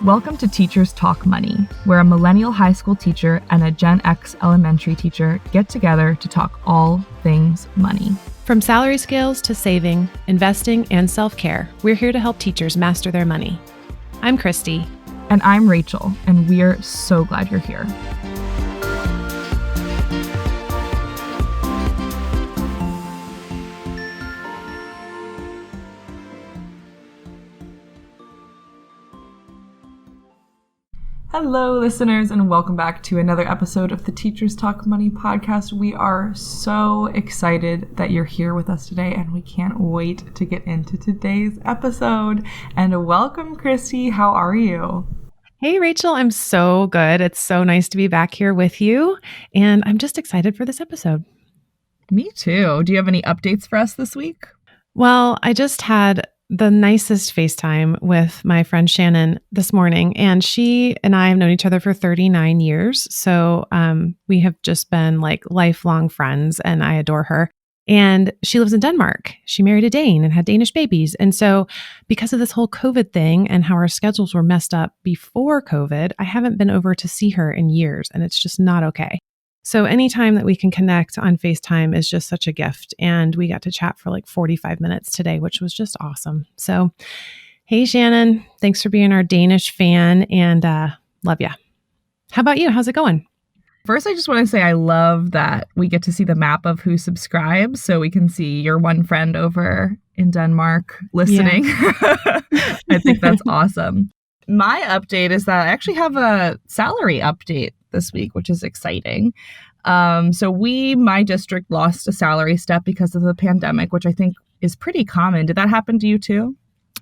Welcome to Teachers Talk Money, where a millennial high school teacher and a Gen X elementary teacher get together to talk all things money. From salary scales to saving, investing, and self-care, we're here to help teachers master their money. I'm Christy. And I'm Rachel, and we're so glad you're here. Hello, listeners, and welcome back to another episode of the Teachers Talk Money podcast. We are so excited that you're here with us today, and we can't wait to get into today's episode. And welcome, Christy. How are you? Hey, Rachel. I'm so good. It's so nice to be back here with you, and I'm just excited for this episode. Me too. Do you have any updates for us this week? Well, I just had the nicest FaceTime with my friend Shannon this morning, and she and I have known each other for 39 years. So we have just been like lifelong friends, and I adore her. And she lives in Denmark. She married a Dane and had Danish babies. And so because of this whole COVID thing and how our schedules were messed up before COVID, I haven't been over to see her in years, and it's just not okay. So anytime that we can connect on FaceTime is just such a gift. And we got to chat for like 45 minutes today, which was just awesome. So, hey, Shannon, thanks for being our Danish fan, and love ya. How about you? How's it going? First, I just want to say I love that we get to see the map of who subscribes, so we can see your one friend over in Denmark listening. Yeah. I think that's awesome. My update is that I actually have a salary update this week, which is exciting. So my district lost a salary step because of the pandemic, which I think is pretty common. Did that happen to you too?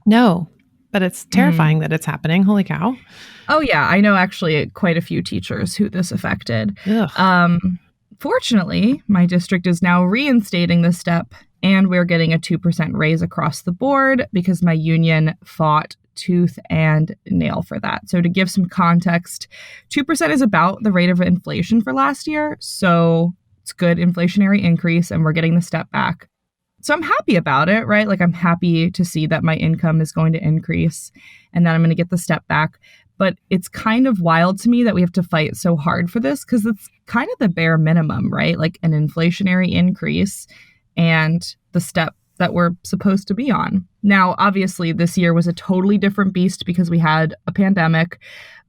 No, but it's terrifying that it's happening. Holy cow. Oh yeah, I know actually quite a few teachers who this affected. Fortunately, my district is now reinstating the step, and we're getting a 2% raise across the board because my union fought tooth and nail for that. So to give some context, 2% is about the rate of inflation for last year. So it's good inflationary increase, and we're getting the step back. So I'm happy about it, right? Like I'm happy to see that my income is going to increase and that I'm going to get the step back. But it's kind of wild to me that we have to fight so hard for this, because it's kind of the bare minimum, right? Like an inflationary increase and the step that we're supposed to be on. Now, obviously, this year was a totally different beast because we had a pandemic.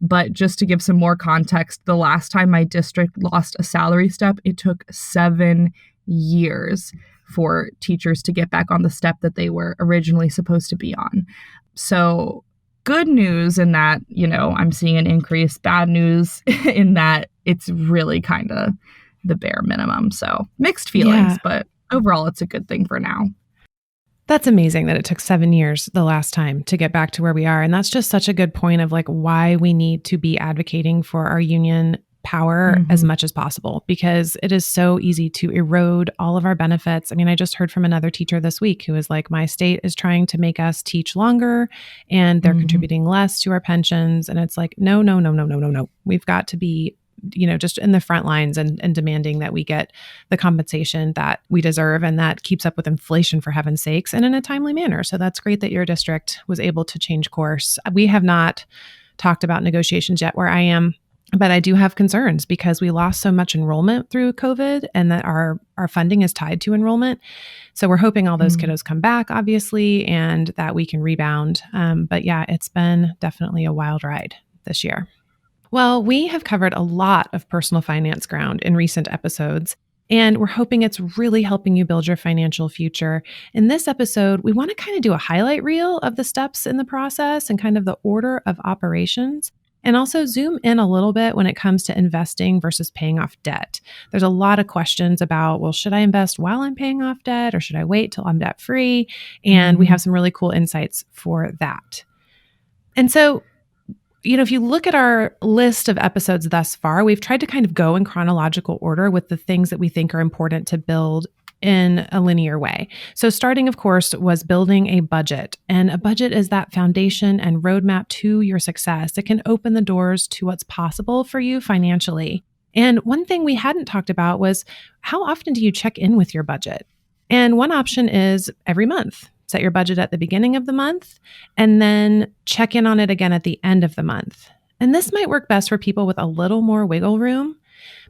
But just to give some more context, the last time my district lost a salary step, it took 7 years for teachers to get back on the step that they were originally supposed to be on. So good news in that, I'm seeing an increase. Bad news in that it's really kind of the bare minimum. So mixed feelings, but overall, it's a good thing for now. That's amazing that it took 7 years the last time to get back to where we are. And that's just such a good point of like why we need to be advocating for our union power as much as possible, because it is so easy to erode all of our benefits. I mean, I just heard from another teacher this week who was like, my state is trying to make us teach longer and they're contributing less to our pensions. And it's like, no. We've got to be just in the front lines and demanding that we get the compensation that we deserve and that keeps up with inflation, for heaven's sakes, and in a timely manner. So that's great that your district was able to change course. We have not talked about negotiations yet where I am, but I do have concerns because we lost so much enrollment through COVID and that our funding is tied to enrollment. So we're hoping all those kiddos come back, obviously, and that we can rebound. But yeah, it's been definitely a wild ride this year. Well, we have covered a lot of personal finance ground in recent episodes, and we're hoping it's really helping you build your financial future. In this episode, we want to kind of do a highlight reel of the steps in the process and kind of the order of operations, and also zoom in a little bit when it comes to investing versus paying off debt. There's a lot of questions about, well, should I invest while I'm paying off debt or should I wait till I'm debt free? And we have some really cool insights for that. And so, if you look at our list of episodes thus far, we've tried to kind of go in chronological order with the things that we think are important to build in a linear way. So starting, of course, was building a budget. And a budget is that foundation and roadmap to your success. It can open the doors to what's possible for you financially. And one thing we hadn't talked about was, how often do you check in with your budget? And one option is every month. Set your budget at the beginning of the month and then check in on it again at the end of the month. And this might work best for people with a little more wiggle room.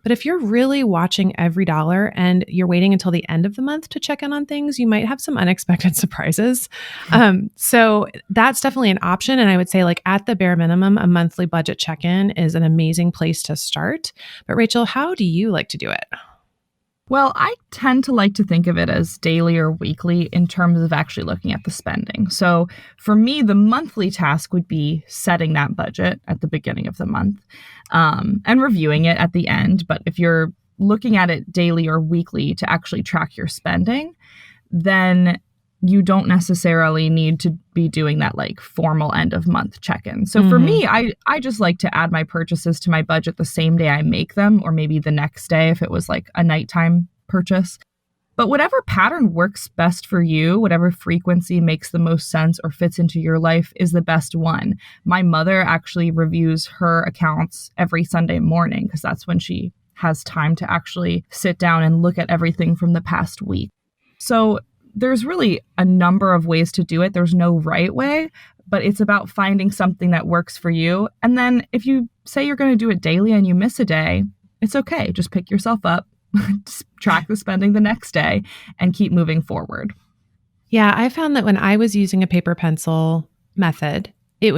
But if you're really watching every dollar and you're waiting until the end of the month to check in on things, you might have some unexpected surprises. So that's definitely an option. And I would say, like, at the bare minimum, a monthly budget check-in is an amazing place to start. But Rachel, how do you like to do it? Well, I tend to like to think of it as daily or weekly in terms of actually looking at the spending. So for me, the monthly task would be setting that budget at the beginning of the month and reviewing it at the end. But if you're looking at it daily or weekly to actually track your spending, then you don't necessarily need to be doing that like formal end of month check-in. So for me, I just like to add my purchases to my budget the same day I make them, or maybe the next day if it was like a nighttime purchase. But whatever pattern works best for you, whatever frequency makes the most sense or fits into your life is the best one. My mother actually reviews her accounts every Sunday morning because that's when she has time to actually sit down and look at everything from the past week. So there's really a number of ways to do it. There's no right way, but it's about finding something that works for you. And then if you say you're going to do it daily and you miss a day, it's okay. Just pick yourself up, track the spending the next day, and keep moving forward. Yeah, I found that when I was using a paper pencil method, it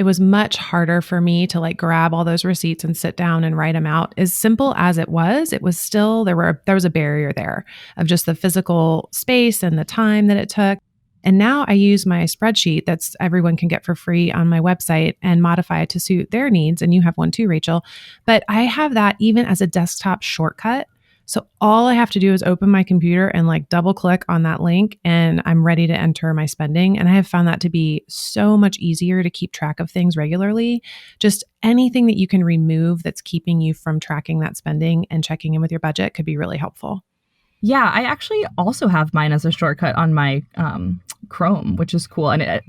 was much harder for me to like grab all those receipts and sit down and write them out. As simple as it was still, there was a barrier there of just the physical space and the time that it took. And now I use my spreadsheet that's everyone can get for free on my website and modify it to suit their needs. And you have one too, Rachel. But I have that even as a desktop shortcut. So all I have to do is open my computer and like double click on that link and I'm ready to enter my spending. And I have found that to be so much easier to keep track of things regularly. Just anything that you can remove that's keeping you from tracking that spending and checking in with your budget could be really helpful. Yeah, I actually also have mine as a shortcut on my Chrome, which is cool. And it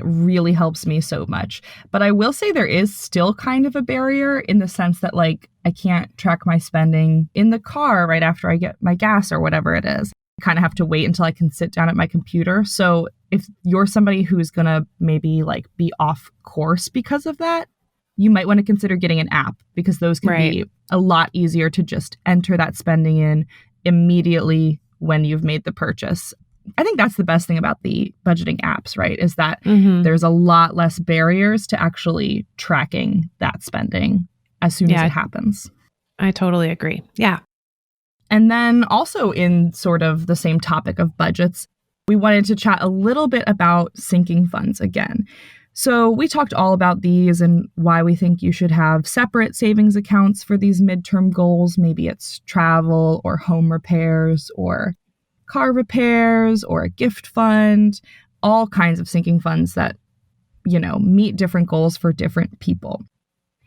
really helps me so much. But I will say there is still kind of a barrier in the sense that like I can't track my spending in the car right after I get my gas or whatever it is. I kind of have to wait until I can sit down at my computer. So if you're somebody who's going to maybe like be off course because of that, you might want to consider getting an app because those can be a lot easier to just enter that spending in immediately when you've made the purchase. I think that's the best thing about the budgeting apps, right? Is that there's a lot less barriers to actually tracking that spending as soon as it happens. I totally agree. Yeah. And then also in sort of the same topic of budgets, we wanted to chat a little bit about sinking funds again. So we talked all about these and why we think you should have separate savings accounts for these midterm goals. Maybe it's travel or home repairs or car repairs or a gift fund, all kinds of sinking funds that, meet different goals for different people.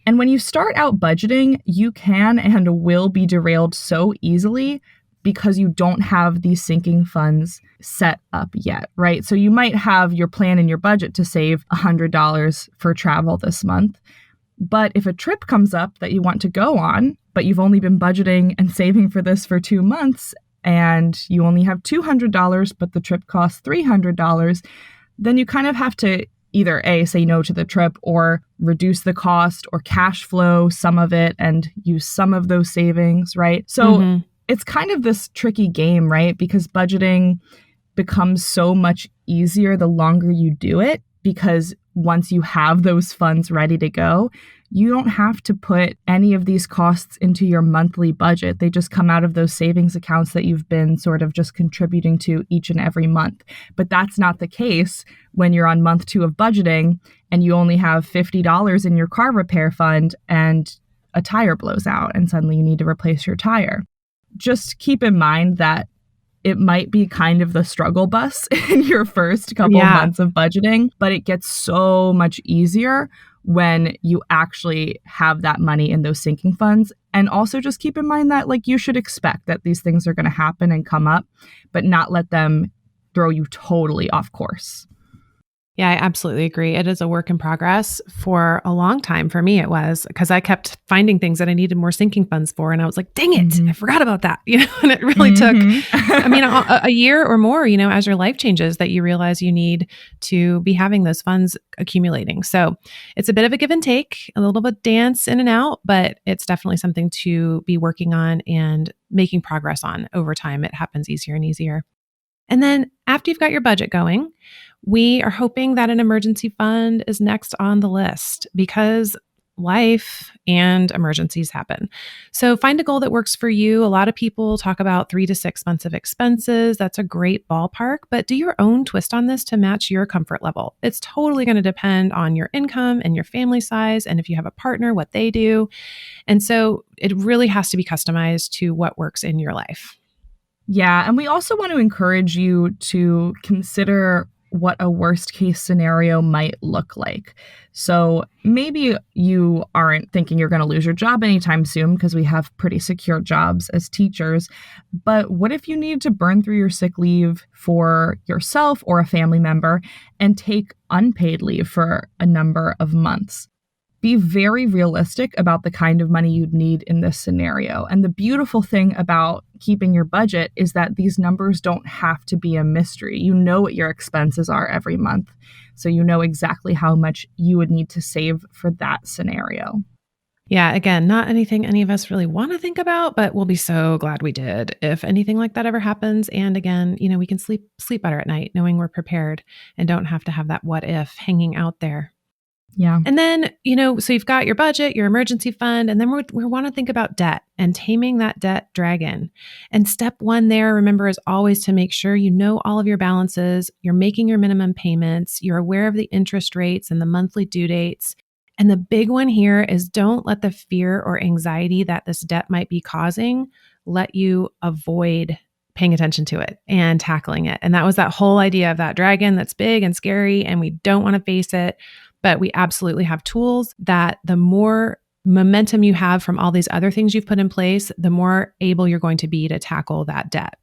And when you start out budgeting, you can and will be derailed so easily because you don't have these sinking funds set up yet, right? So you might have your plan in your budget to save $100 for travel this month. But if a trip comes up that you want to go on, but you've only been budgeting and saving for this for 2 months, and you only have $200, but the trip costs $300, then you kind of have to either A, say no to the trip, or reduce the cost or cash flow some of it and use some of those savings, right? So it's kind of this tricky game, right? Because budgeting becomes so much easier the longer you do it, because once you have those funds ready to go, you don't have to put any of these costs into your monthly budget. They just come out of those savings accounts that you've been sort of just contributing to each and every month. But that's not the case when you're on month 2 of budgeting and you only have $50 in your car repair fund and a tire blows out and suddenly you need to replace your tire. Just keep in mind that it might be kind of the struggle bus in your first couple months of budgeting, but it gets so much easier when you actually have that money in those sinking funds. And also just keep in mind that like you should expect that these things are going to happen and come up, but not let them throw you totally off course. Yeah, I absolutely agree. It is a work in progress. For a long time, for me, it was because I kept finding things that I needed more sinking funds for. And I was like, dang it, I forgot about that. And it really took, I mean, a year or more, as your life changes that you realize you need to be having those funds accumulating. So it's a bit of a give and take, a little bit dance in and out, but it's definitely something to be working on and making progress on over time. It happens easier and easier. And then after you've got your budget going, we are hoping that an emergency fund is next on the list because life and emergencies happen. So find a goal that works for you. A lot of people talk about 3 to 6 months of expenses. That's a great ballpark, but do your own twist on this to match your comfort level. It's totally going to depend on your income and your family size, and if you have a partner, what they do. And so it really has to be customized to what works in your life. Yeah, and we also want to encourage you to consider what a worst case scenario might look like. So maybe you aren't thinking you're going to lose your job anytime soon because we have pretty secure jobs as teachers. But what if you need to burn through your sick leave for yourself or a family member and take unpaid leave for a number of months? Be very realistic about the kind of money you'd need in this scenario. And the beautiful thing about keeping your budget is that these numbers don't have to be a mystery. You know what your expenses are every month, so you know exactly how much you would need to save for that scenario. Yeah, again, not anything any of us really want to think about, but we'll be so glad we did if anything like that ever happens. And again, we can sleep better at night knowing we're prepared and don't have to have that what if hanging out there. Yeah. And then, so you've got your budget, your emergency fund, and then we want to think about debt and taming that debt dragon. And step 1 there, remember, is always to make sure you know all of your balances, you're making your minimum payments, you're aware of the interest rates and the monthly due dates. And the big one here is don't let the fear or anxiety that this debt might be causing let you avoid paying attention to it and tackling it. And that was that whole idea of that dragon that's big and scary, and we don't want to face it. But we absolutely have tools that the more momentum you have from all these other things you've put in place, the more able you're going to be to tackle that debt.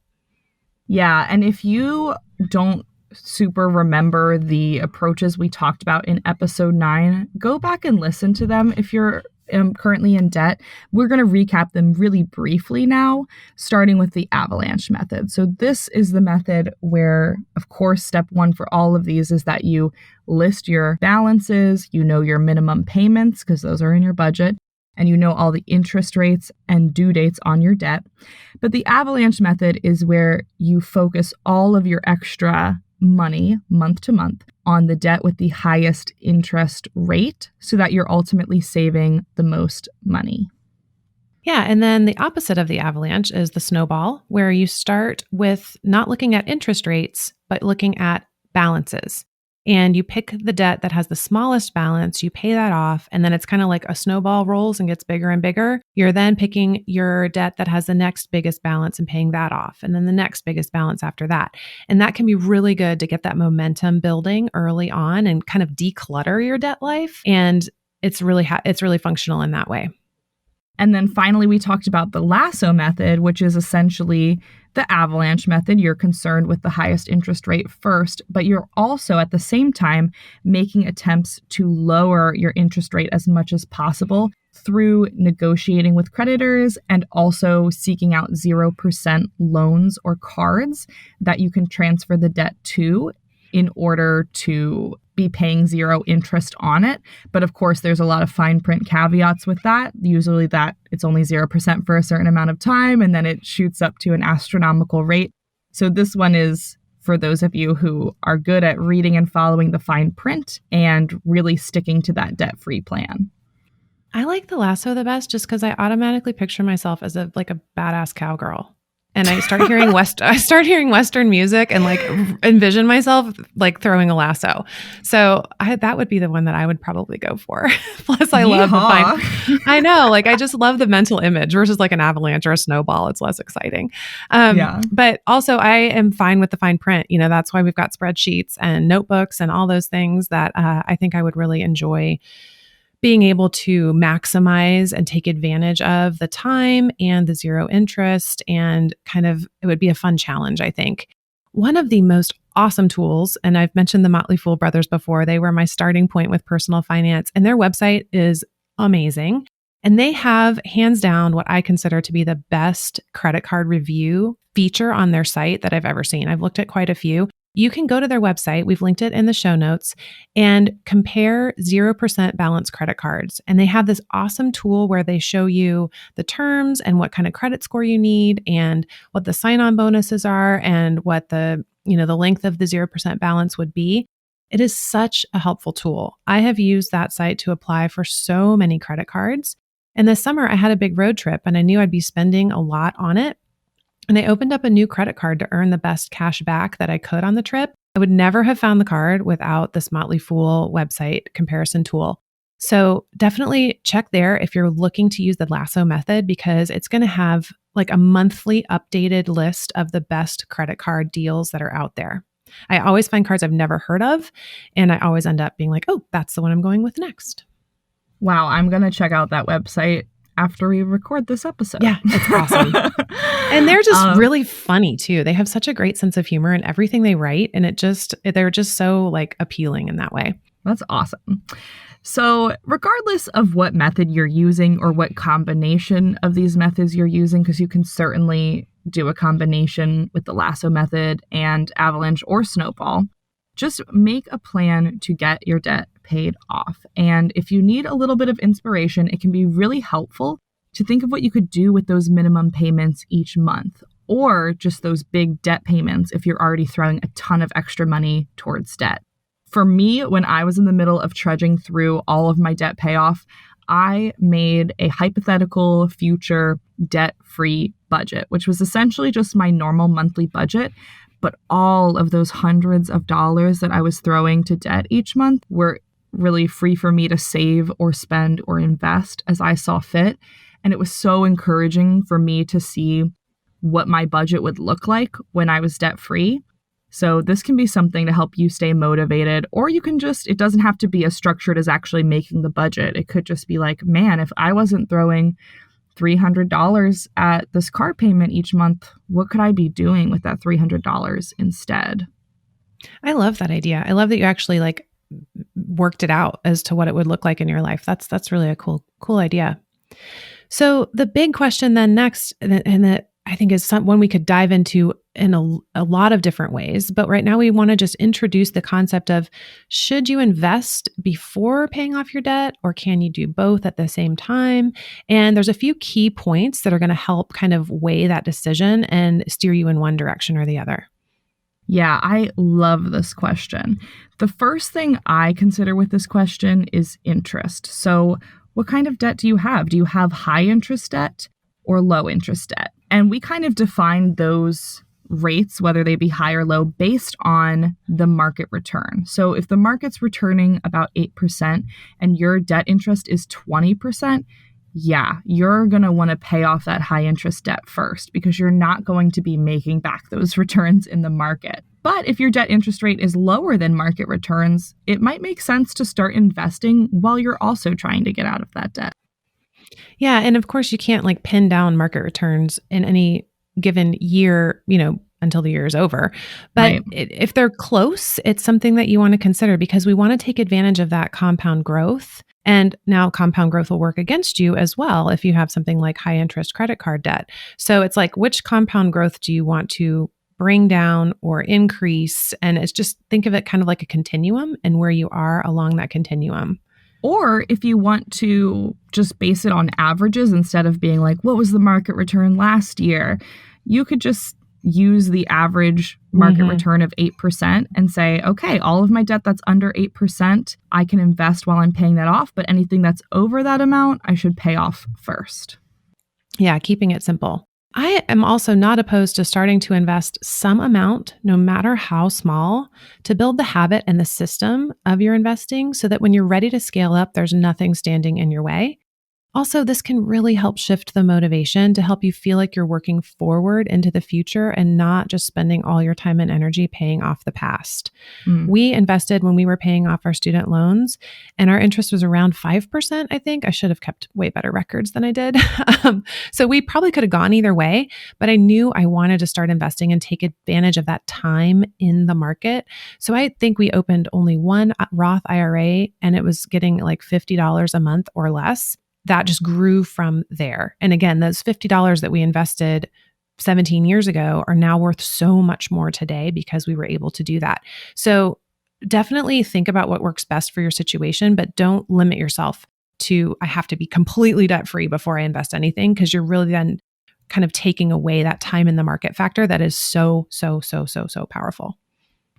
Yeah. And if you don't super remember the approaches we talked about in episode 9, go back and listen to them. If you're currently in debt, we're going to recap them really briefly now, starting with the avalanche method. So this is the method where, of course, step 1 for all of these is that you list your balances, you know your minimum payments because those are in your budget, and you know all the interest rates and due dates on your debt. But the avalanche method is where you focus all of your extra money month to month on the debt with the highest interest rate so that you're ultimately saving the most money. Yeah. And then the opposite of the avalanche is the snowball, where you start with not looking at interest rates, but looking at balances. And you pick the debt that has the smallest balance, you pay that off, and then it's kind of like a snowball rolls and gets bigger and bigger. You're then picking your debt that has the next biggest balance and paying that off, and then the next biggest balance after that. And that can be really good to get that momentum building early on and kind of declutter your debt life. And it's really functional in that way. And then finally, we talked about the lasso method, which is essentially the avalanche method. You're concerned with the highest interest rate first, but you're also at the same time making attempts to lower your interest rate as much as possible through negotiating with creditors and also seeking out 0% loans or cards that you can transfer the debt to in order to be paying 0 interest on it. But of course, there's a lot of fine print caveats with that. Usually that it's only 0% for a certain amount of time, and then it shoots up to an astronomical rate. So this one is for those of you who are good at reading and following the fine print and really sticking to that debt-free plan. I like the lasso the best just because I automatically picture myself as a badass cowgirl. And I start hearing Western music and envision myself throwing a lasso. So that would be the one that I would probably go for. Plus, I love the fine. I know, I just love the mental image versus an avalanche or a snowball. It's less exciting. But also, I am fine with the fine print. That's why we've got spreadsheets and notebooks and all those things that I think I would really enjoy being able to maximize and take advantage of the time and the 0 interest, and it would be a fun challenge, I think. One of the most awesome tools. And I've mentioned the Motley Fool brothers before. They were my starting point with personal finance, and their website is amazing. And they have hands down what I consider to be the best credit card review feature on their site that I've ever seen. I've looked at quite a few. You can go to their website, we've linked it in the show notes, and compare 0% balance credit cards. And they have this awesome tool where they show you the terms and what kind of credit score you need and what the sign-on bonuses are and what the length of the 0% balance would be. It is such a helpful tool. I have used that site to apply for so many credit cards. And this summer I had a big road trip and I knew I'd be spending a lot on it. And I opened up a new credit card to earn the best cash back that I could on the trip. I would never have found the card without this Motley Fool website comparison tool. So definitely check there if you're looking to use the lasso method, because it's going to have like a monthly updated list of the best credit card deals that are out there. I always find cards I've never heard of, and I always end up being like, oh, that's the one I'm going with next. Wow, I'm going to check out that website after we record this episode. Yeah, it's awesome. And they're just really funny too. They have such a great sense of humor in everything they write. And they're just so like appealing in that way. That's awesome. So regardless of what method you're using or what combination of these methods you're using, because you can certainly do a combination with the lasso method and avalanche or snowball, just make a plan to get your debt paid off. And if you need a little bit of inspiration, it can be really helpful to think of what you could do with those minimum payments each month, or just those big debt payments if you're already throwing a ton of extra money towards debt. For me, when I was in the middle of trudging through all of my debt payoff, I made a hypothetical future debt-free budget, which was essentially just my normal monthly budget. But all of those hundreds of dollars that I was throwing to debt each month were really free for me to save or spend or invest as I saw fit. And it was so encouraging for me to see what my budget would look like when I was debt free. So this can be something to help you stay motivated, or you can it doesn't have to be as structured as actually making the budget. It could just be like, man, if I wasn't throwing $300 at this car payment each month, what could I be doing with that $300 instead? I love that idea. I love that you actually like worked it out as to what it would look like in your life. That's really a cool idea. So the big question then next, and that I think is one we could dive into in a lot of different ways. But right now we want to just introduce the concept of, should you invest before paying off your debt, or can you do both at the same time? And there's a few key points that are going to help kind of weigh that decision and steer you in one direction or the other. Yeah, I love this question. The first thing I consider with this question is interest. So what kind of debt do you have? Do you have high interest debt or low interest debt? And we kind of define those rates, whether they be high or low, based on the market return. So if the market's returning about 8% and your debt interest is 20%, yeah, you're going to want to pay off that high interest debt first, because you're not going to be making back those returns in the market. But if your debt interest rate is lower than market returns, it might make sense to start investing while you're also trying to get out of that debt. Yeah. And of course, you can't like pin down market returns in any given year, until the year is over. But Right. If they're close, it's something that you want to consider, because we want to take advantage of that compound growth. And now compound growth will work against you as well if you have something like high interest credit card debt. So it's like, which compound growth do you want to bring down or increase? And it's just, think of it kind of like a continuum and where you are along that continuum. Or if you want to just base it on averages instead of being like, what was the market return last year? You could just use the average market return of 8% and say, okay, all of my debt that's under 8%, I can invest while I'm paying that off. But anything that's over that amount, I should pay off first. Yeah, keeping it simple. I am also not opposed to starting to invest some amount, no matter how small, to build the habit and the system of your investing so that when you're ready to scale up, there's nothing standing in your way. Also, this can really help shift the motivation to help you feel like you're working forward into the future and not just spending all your time and energy paying off the past. Mm. We invested when we were paying off our student loans, and our interest was around 5%, I think. I should have kept way better records than I did. So we probably could have gone either way, but I knew I wanted to start investing and take advantage of that time in the market. So I think we opened only one Roth IRA, and it was getting like $50 a month or less. That just grew from there. And again, those $50 that we invested 17 years ago are now worth so much more today because we were able to do that. So definitely think about what works best for your situation, but don't limit yourself to, I have to be completely debt free before I invest anything, because you're really then kind of taking away that time in the market factor that is so powerful.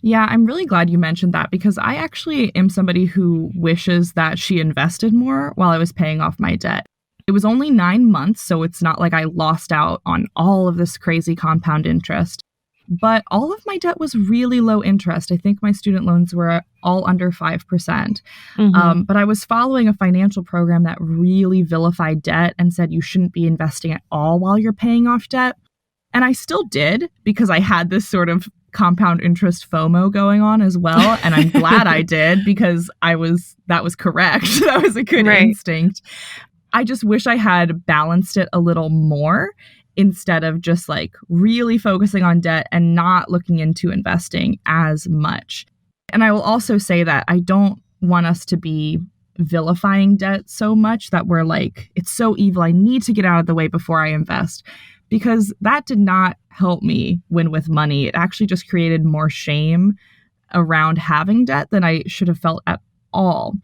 Yeah, I'm really glad you mentioned that, because I actually am somebody who wishes that she invested more while I was paying off my debt. It was only 9 months, so it's not like I lost out on all of this crazy compound interest. But all of my debt was really low interest. I think my student loans were all under 5%. But I was following a financial program that really vilified debt and said you shouldn't be investing at all while you're paying off debt. And I still did, because I had this sort of compound interest FOMO going on as well. And I'm glad I did, because that was correct. That was a good instinct. I just wish I had balanced it a little more, instead of just like really focusing on debt and not looking into investing as much. And I will also say that I don't want us to be vilifying debt so much that we're like, it's so evil, I need to get out of the way before I invest. Because that did not help me win with money. It actually just created more shame around having debt than I should have felt at all.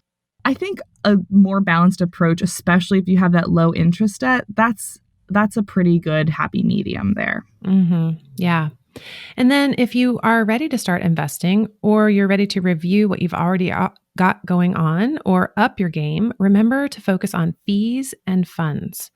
I think a more balanced approach, especially if you have that low interest debt, that's a pretty good happy medium there. Yeah. And then if you are ready to start investing, or you're ready to review what you've already got going on or up your game, remember to focus on fees and funds.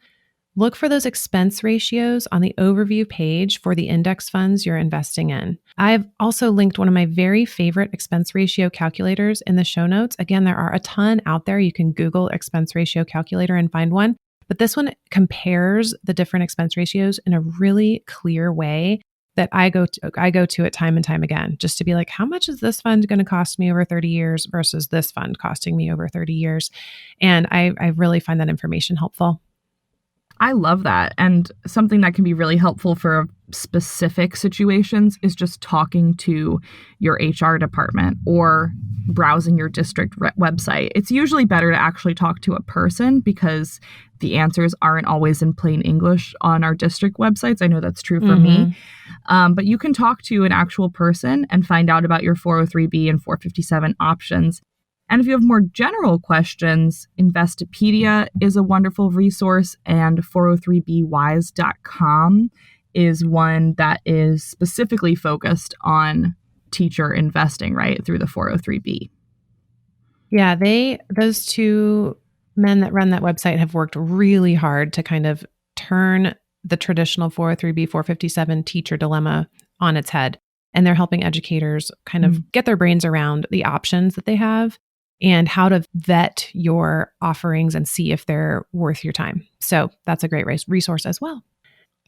Look for those expense ratios on the overview page for the index funds you're investing in. I've also linked one of my very favorite expense ratio calculators in the show notes. Again, there are a ton out there. You can Google expense ratio calculator and find one. But this one compares the different expense ratios in a really clear way that I go to it time and time again, just to be like, how much is this fund going to cost me over 30 years versus this fund costing me over 30 years? And I really find that information helpful. I love that. And something that can be really helpful for specific situations is just talking to your HR department or browsing your district website. It's usually better to actually talk to a person, because the answers aren't always in plain English on our district websites. I know that's true for me. But you can talk to an actual person and find out about your 403B and 457 options. And if you have more general questions, Investopedia is a wonderful resource, and 403bwise.com is one that is specifically focused on teacher investing, right, through the 403b. Yeah, those two men that run that website have worked really hard to kind of turn the traditional 403b, 457 teacher dilemma on its head. And they're helping educators kind of get their brains around the options that they have and how to vet your offerings and see if they're worth your time. So that's a great resource as well.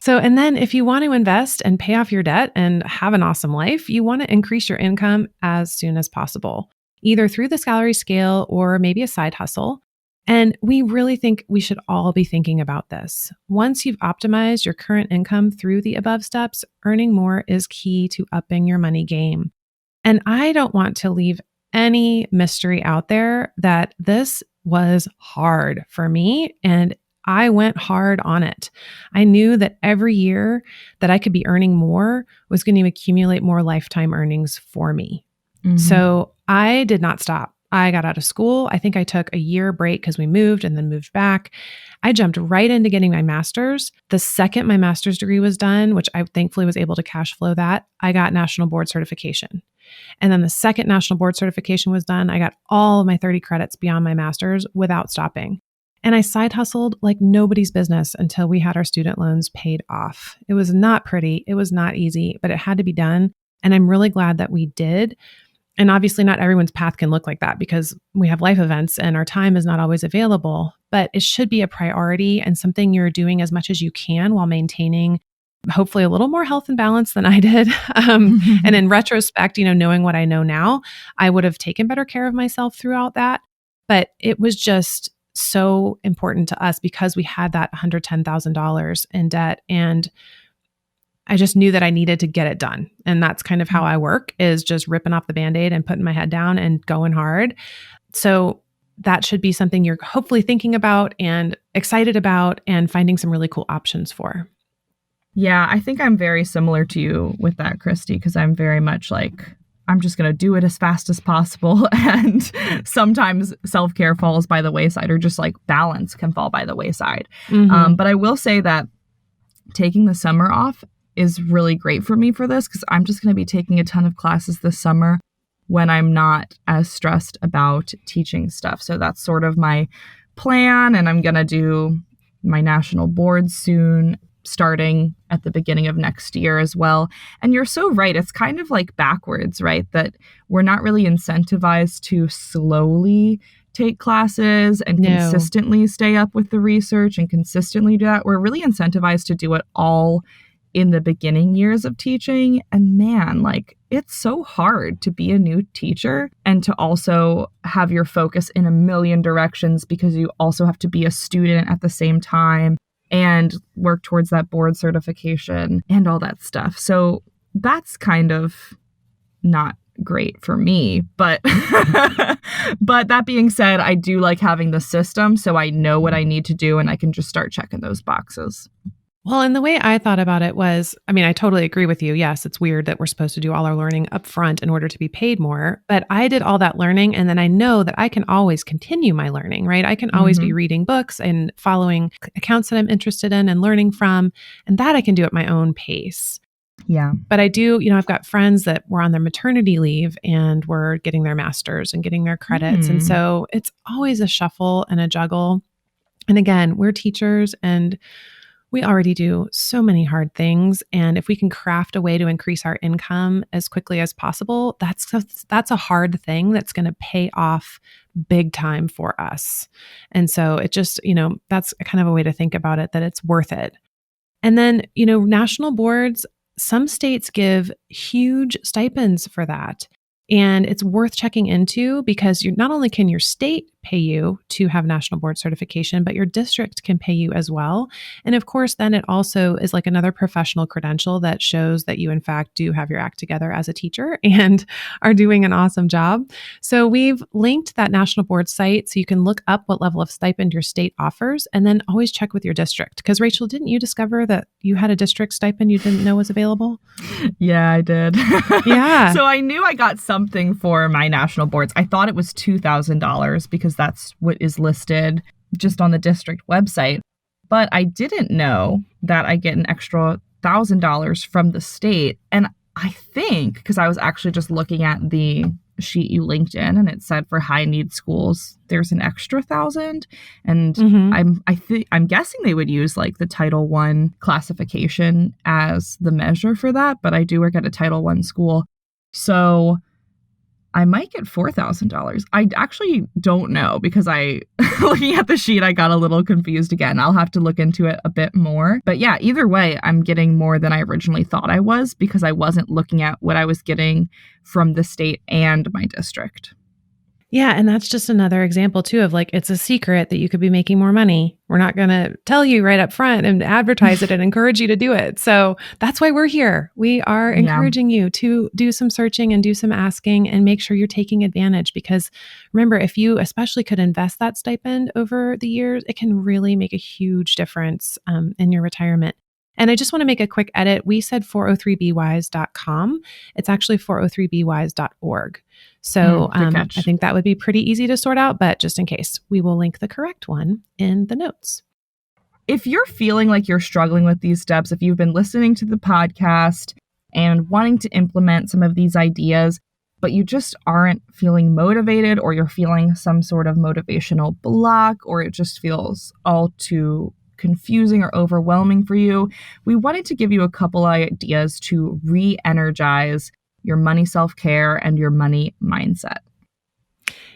So, and then if you want to invest and pay off your debt and have an awesome life, you want to increase your income as soon as possible, either through the salary scale or maybe a side hustle. And we really think we should all be thinking about this. Once you've optimized your current income through the above steps, earning more is key to upping your money game. And I don't want to leave any mystery out there that this was hard for me, and I went hard on it. I knew that every year that I could be earning more was going to accumulate more lifetime earnings for me. So I did not stop. I got out of school. I think I took a year break because we moved and then moved back. I jumped right into getting my master's. The second my master's degree was done, which I thankfully was able to cash flow that, I got national board certification. And then the second national board certification was done, I got all of my 30 credits beyond my master's without stopping. And I side hustled like nobody's business until we had our student loans paid off. It was not pretty. It was not easy, but it had to be done. And I'm really glad that we did. And obviously not everyone's path can look like that because we have life events and our time is not always available, but it should be a priority and something you're doing as much as you can while maintaining hopefully a little more health and balance than I did. And in retrospect, knowing what I know now, I would have taken better care of myself throughout that. But it was just so important to us because we had that $110,000 in debt. And I just knew that I needed to get it done. And that's kind of how I work, is just ripping off the Band-Aid and putting my head down and going hard. So that should be something you're hopefully thinking about and excited about and finding some really cool options for. Yeah, I think I'm very similar to you with that, Christy, because I'm very much like, I'm just going to do it as fast as possible. And sometimes self-care falls by the wayside, or just like balance can fall by the wayside. But I will say that taking the summer off is really great for me for this, because I'm just going to be taking a ton of classes this summer when I'm not as stressed about teaching stuff. So that's sort of my plan. And I'm going to do my national boards soon, starting at the beginning of next year as well. And you're so right. It's kind of like backwards, right? That we're not really incentivized to slowly take classes and consistently stay up with the research and consistently do that. We're really incentivized to do it all in the beginning years of teaching. And man, like, it's so hard to be a new teacher and to also have your focus in a million directions, because you also have to be a student at the same time and work towards that board certification and all that stuff. So that's kind of not great for me. But but that being said, I do like having the system, so I know what I need to do and I can just start checking those boxes. Well, and the way I thought about it was, I totally agree with you. Yes, it's weird that we're supposed to do all our learning up front in order to be paid more, but I did all that learning, and then I know that I can always continue my learning, right? I can always be reading books and following accounts that I'm interested in and learning from, and that I can do at my own pace. Yeah. But I do, I've got friends that were on their maternity leave and were getting their masters and getting their credits. And so it's always a shuffle and a juggle. And again, we're teachers and we already do so many hard things. And if we can craft a way to increase our income as quickly as possible, that's a hard thing that's going to pay off big time for us. And so it just, that's kind of a way to think about it, that it's worth it. And then, national boards, some states give huge stipends for that. And it's worth checking into, because not only can your state pay you to have national board certification, but your district can pay you as well. And of course, then it also is like another professional credential that shows that you, in fact, do have your act together as a teacher and are doing an awesome job. So we've linked that national board site so you can look up what level of stipend your state offers, and then always check with your district. Because Rachel, didn't you discover that you had a district stipend you didn't know was available? Yeah, I did. Yeah. So I knew I got something for my national boards. I thought it was $2,000 because that's what is listed just on the district website. But I didn't know that I get an extra $1,000 from the state. And I think, because I was actually just looking at the sheet you linked in, and it said for high need schools, there's an extra $1,000. And I'm guessing they would use like the Title I classification as the measure for that. But I do work at a Title I school, so I might get $4,000. I actually don't know, because looking at the sheet, I got a little confused again. I'll have to look into it a bit more. But yeah, either way, I'm getting more than I originally thought I was, because I wasn't looking at what I was getting from the state and my district. Yeah. And that's just another example too of like, it's a secret that you could be making more money. We're not going to tell you right up front and advertise it and encourage you to do it. So that's why we're here. We are encouraging you to do some searching and do some asking and make sure you're taking advantage, because remember, if you especially could invest that stipend over the years, it can really make a huge difference in your retirement. And I just want to make a quick edit. We said 403bwise.com. It's actually 403bwise.org. So I think that would be pretty easy to sort out, but just in case, we will link the correct one in the notes. If you're feeling like you're struggling with these steps, if you've been listening to the podcast and wanting to implement some of these ideas, but you just aren't feeling motivated, or you're feeling some sort of motivational block, or it just feels all too confusing or overwhelming for you, we wanted to give you a couple ideas to re-energize your money self-care, and your money mindset.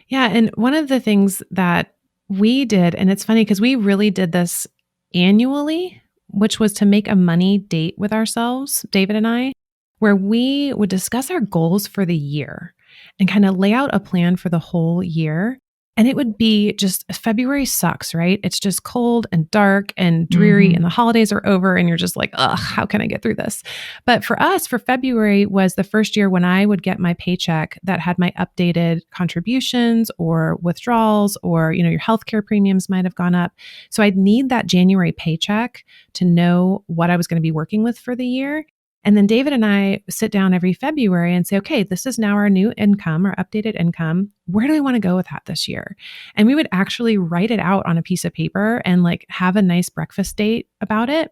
Yeah. And one of the things that we did, and it's funny because we really did this annually, which was to make a money date with ourselves, David and I, where we would discuss our goals for the year and kind of lay out a plan for the whole year. And it would be just February sucks, right? It's just cold and dark and dreary and the holidays are over and you're just like, ugh, how can I get through this? But for us, for February was the first year when I would get my paycheck that had my updated contributions or withdrawals or, your healthcare premiums might have gone up. So I'd need that January paycheck to know what I was going to be working with for the year. And then David and I sit down every February and say, okay, this is now our new income, our updated income. Where do we want to go with that this year? And we would actually write it out on a piece of paper and have a nice breakfast date about it.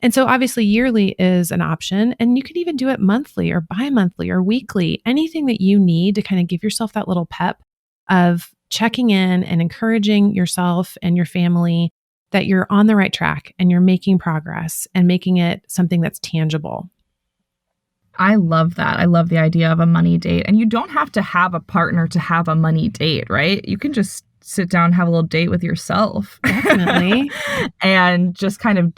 And so obviously yearly is an option, and you can even do it monthly or bi-monthly or weekly, anything that you need to kind of give yourself that little pep of checking in and encouraging yourself and your family that you're on the right track and you're making progress and making it something that's tangible. I love that. I love the idea of a money date. And you don't have to have a partner to have a money date, right? You can just sit down and have a little date with yourself. Definitely. And just kind of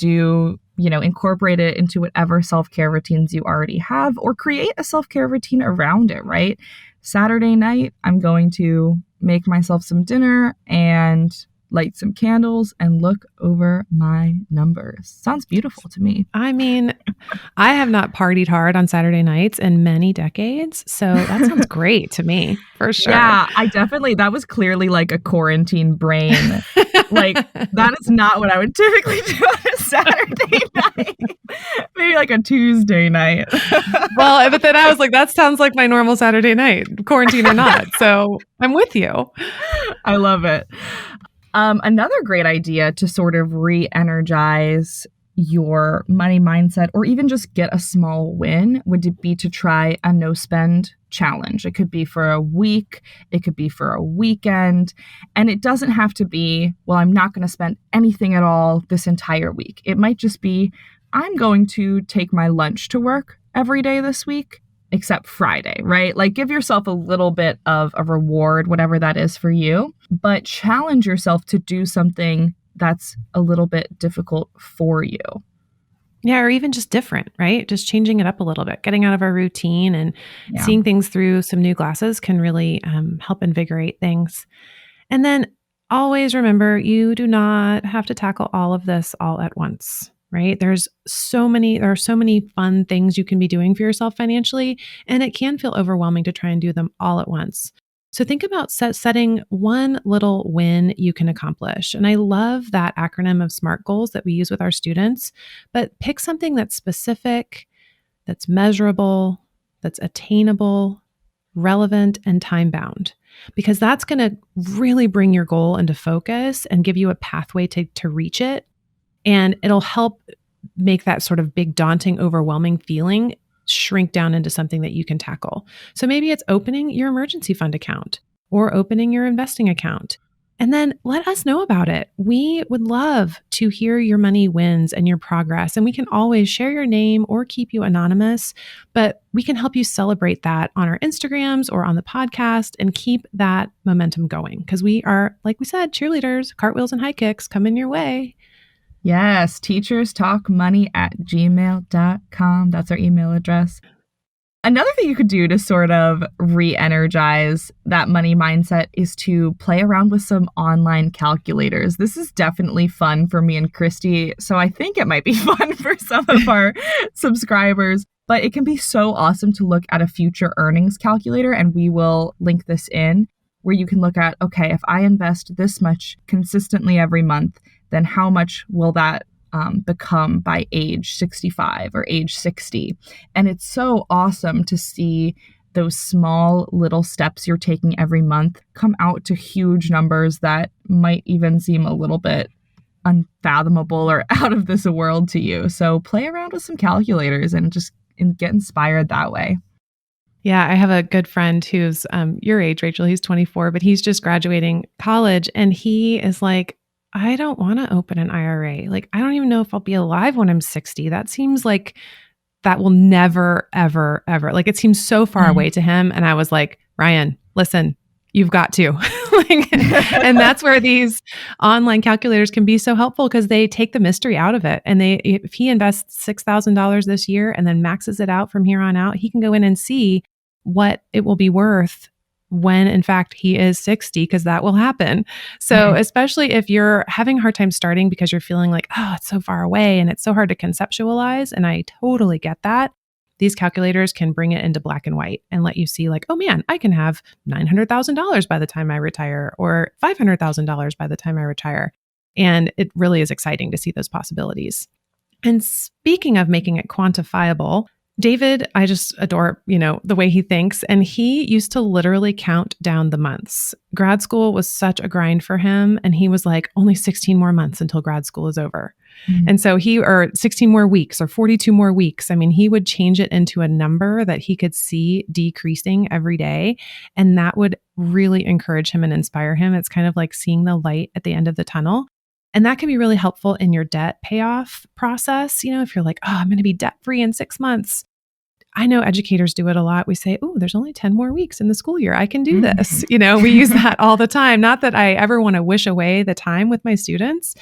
incorporate it into whatever self-care routines you already have, or create a self-care routine around it, right? Saturday night, I'm going to make myself some dinner and light some candles and look over my numbers. Sounds beautiful to me. I mean, I have not partied hard on Saturday nights in many decades. So that sounds great to me, for sure. Yeah, that was clearly like a quarantine brain. That is not what I would typically do on a Saturday night. Maybe like a Tuesday night. Well, but then I was like, that sounds like my normal Saturday night, quarantine or not. So I'm with you. I love it. Another great idea to sort of re-energize your money mindset, or even just get a small win, would be to try a no-spend challenge. It could be for a week, it could be for a weekend, and it doesn't have to be, well, I'm not going to spend anything at all this entire week. It might just be, I'm going to take my lunch to work every day this week, except Friday, right? Give yourself a little bit of a reward, whatever that is for you, but challenge yourself to do something that's a little bit difficult for you. Yeah, or even just different, right? Just changing it up a little bit, getting out of our routine and seeing things through some new glasses can really help invigorate things. And then always remember, you do not have to tackle all of this all at once. Right? There are so many fun things you can be doing for yourself financially, and it can feel overwhelming to try and do them all at once. So think about setting one little win you can accomplish. And I love that acronym of SMART goals that we use with our students, but pick something that's specific, that's measurable, that's attainable, relevant, and time-bound, because that's going to really bring your goal into focus and give you a pathway to reach it. And it'll help make that sort of big, daunting, overwhelming feeling shrink down into something that you can tackle. So maybe it's opening your emergency fund account or opening your investing account. And then let us know about it. We would love to hear your money wins and your progress. And we can always share your name or keep you anonymous, but we can help you celebrate that on our Instagrams or on the podcast and keep that momentum going. Because we are, like we said, cheerleaders, cartwheels and high kicks coming your way. Yes, teacherstalkmoney@gmail.com. That's our email address. Another thing you could do to sort of re-energize that money mindset is to play around with some online calculators. This is definitely fun for me and Christy, so I think it might be fun for some of our subscribers. But it can be so awesome to look at a future earnings calculator, and we will link this in, where you can look at, okay, if I invest this much consistently every month, then how much will that become by age 65 or age 60? And it's so awesome to see those small little steps you're taking every month come out to huge numbers that might even seem a little bit unfathomable or out of this world to you. So play around with some calculators and get inspired that way. Yeah, I have a good friend who's your age, Rachel. He's 24, but he's just graduating college. And he is like, I don't want to open an IRA. I don't even know if I'll be alive when I'm 60. That seems like that will never, ever, ever, like it seems so far away to him. And I was like, Ryan, listen, you've got to. And that's where these online calculators can be so helpful because they take the mystery out of it. And if he invests $6,000 this year and then maxes it out from here on out, he can go in and see what it will be worth when in fact he is 60, because that will happen. So especially if you're having a hard time starting because you're feeling like, oh, it's so far away and it's so hard to conceptualize. And I totally get that. These calculators can bring it into black and white and let you see like, oh man, I can have $900,000 by the time I retire or $500,000 by the time I retire. And it really is exciting to see those possibilities. And speaking of making it quantifiable, David, I just adore, the way he thinks. And he used to literally count down the months. Grad school was such a grind for him. And he was like, only 16 more months until grad school is over. And so or 16 more weeks or 42 more weeks. I mean, he would change it into a number that he could see decreasing every day. And that would really encourage him and inspire him. It's kind of like seeing the light at the end of the tunnel. And that can be really helpful in your debt payoff process. If you're like, oh, I'm going to be debt free in 6 months. I know educators do it a lot. We say, oh, there's only 10 more weeks in the school year. I can do this. We use that all the time. Not that I ever want to wish away the time with my students,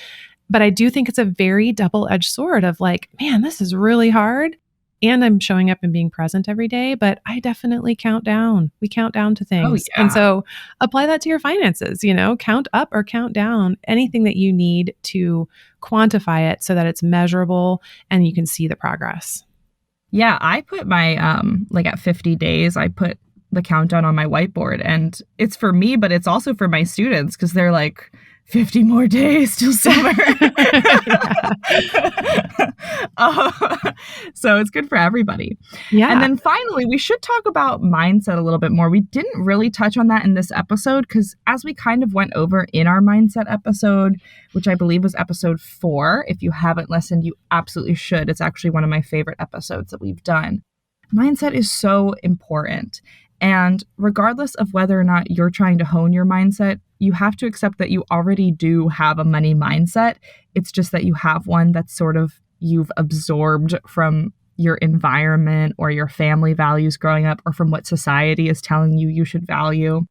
but I do think it's a very double-edged sword of like, man, this is really hard. And I'm showing up and being present every day, but I definitely count down. We count down to things. Oh, yeah. And so apply that to your finances, count up or count down anything that you need to quantify it so that it's measurable and you can see the progress. Yeah, I put my, at 50 days, I put the countdown on my whiteboard, and it's for me, but it's also for my students because they're like, 50 more days till summer. So it's good for everybody. Yeah. And then finally, we should talk about mindset a little bit more. We didn't really touch on that in this episode because as we kind of went over in our mindset episode, which I believe was episode 4, if you haven't listened, you absolutely should. It's actually one of my favorite episodes that we've done. Mindset is so important. And regardless of whether or not you're trying to hone your mindset, you have to accept that you already do have a money mindset. It's just that you have one that's sort of you've absorbed from your environment or your family values growing up or from what society is telling you should value.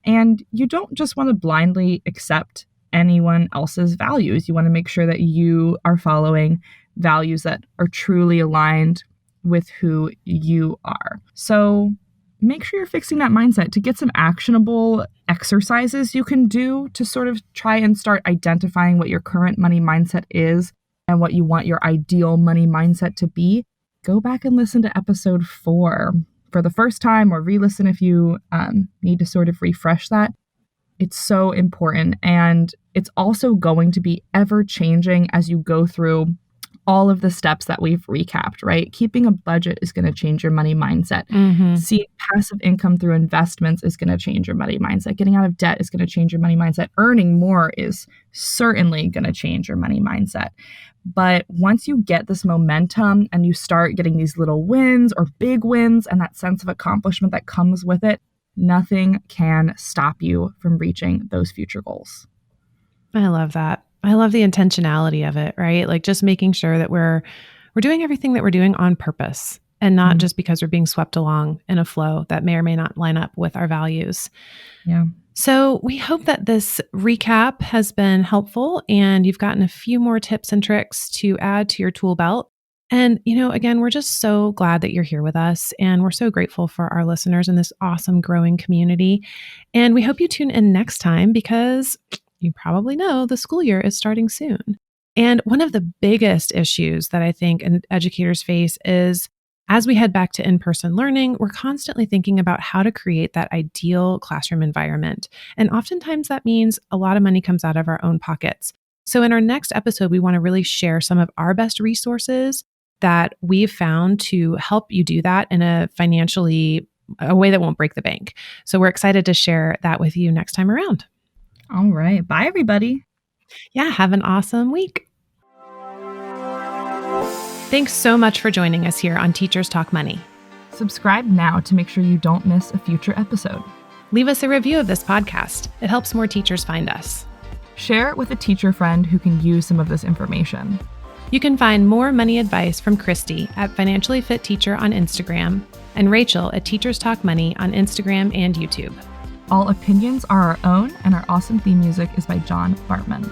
And you don't just want to blindly accept anyone else's values. You want to make sure that you are following values that are truly aligned with who you are. So make sure you're fixing that mindset. To get some actionable exercises you can do to sort of try and start identifying what your current money mindset is and what you want your ideal money mindset to be, go back and listen to episode 4 for the first time or re-listen if you need to sort of refresh that. It's so important. And it's also going to be ever changing as you go through all of the steps that we've recapped, right? Keeping a budget is going to change your money mindset. Seeing passive income through investments is going to change your money mindset. Getting out of debt is going to change your money mindset. Earning more is certainly going to change your money mindset. But once you get this momentum and you start getting these little wins or big wins and that sense of accomplishment that comes with it, nothing can stop you from reaching those future goals. I love that. I love the intentionality of it, right? Like just making sure that we're doing everything that we're doing on purpose and not just because we're being swept along in a flow that may or may not line up with our values. Yeah. So we hope that this recap has been helpful and you've gotten a few more tips and tricks to add to your tool belt. And, again, we're just so glad that you're here with us and we're so grateful for our listeners in this awesome growing community. And we hope you tune in next time because you probably know the school year is starting soon. And one of the biggest issues that I think educators face is as we head back to in-person learning, we're constantly thinking about how to create that ideal classroom environment. And oftentimes that means a lot of money comes out of our own pockets. So in our next episode, we want to really share some of our best resources that we've found to help you do that in a way that won't break the bank. So we're excited to share that with you next time around. All right. Bye, everybody. Yeah, have an awesome week. Thanks so much for joining us here on Teachers Talk Money. Subscribe now to make sure you don't miss a future episode. Leave us a review of this podcast. It helps more teachers find us. Share it with a teacher friend who can use some of this information. You can find more money advice from Christy at Financially Fit Teacher on Instagram and Rachel at Teachers Talk Money on Instagram and YouTube. All opinions are our own, and our awesome theme music is by John Bartman.